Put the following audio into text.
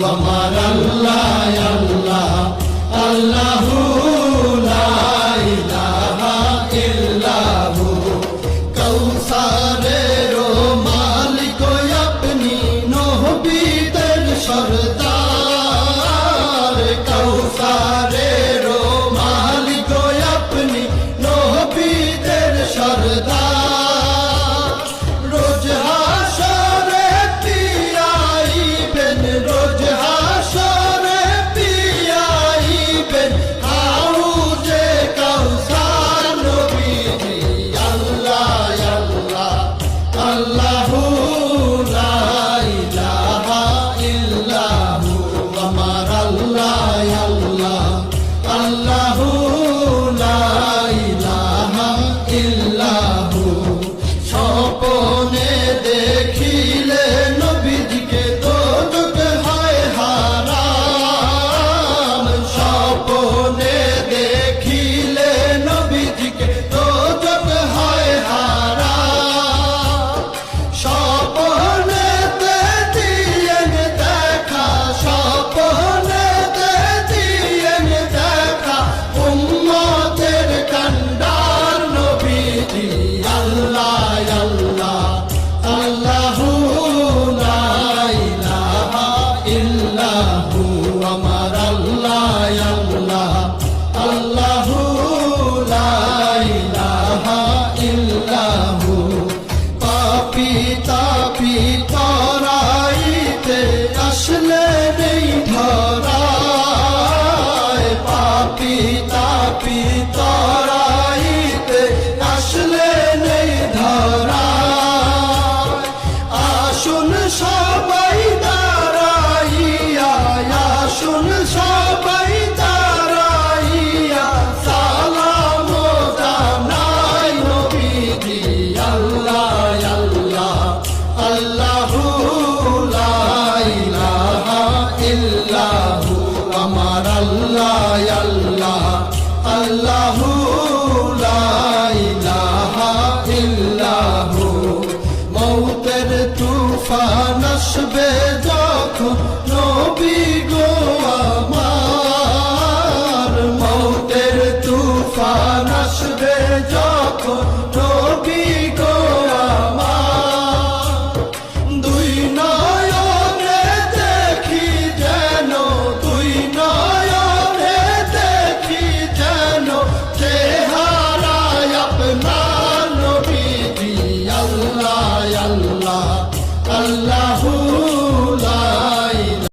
আমার আল্লাহ আল্লাহ আল্লাহু লা ইলাহা ইল্লাহু কৌসারের মালিক আপনি নবীদের সরদার কৌসারের মালিক আপনি নবীদের সরদার রোজ হাসরে পিয়াইবেন রোজ হাসরে পিয়াইবেন হাউজে কাউসার নবীজি আল্লাহ আল্লাহ আল্লাহু লা ইলাহা ইল্লাহু আমার আল্লাহ আল্লাহ আল্লাহু লা ইলাহা ইল্লাহু স্বপ্নে দেখিলে নবীজিকে দোজখ হয় হারাম স্বপ্নে দেখিলে নবীজিকে দোজখ হয় হারাম স্বপ্নেতে দিয়েন দেখা স্বপ্নেতে দিয়েন দেখা উম্মতের কান্ডার নবীজি আল্লাহ আল্লাহ আল্লাহু লা ইলাহা ইল্লাহু আমার আল্লাহ আল্লাহ আল্লাহু লা ইলাহা ইল্লাহু পাপী তাপী তরাইতে আসলে নেই ধরা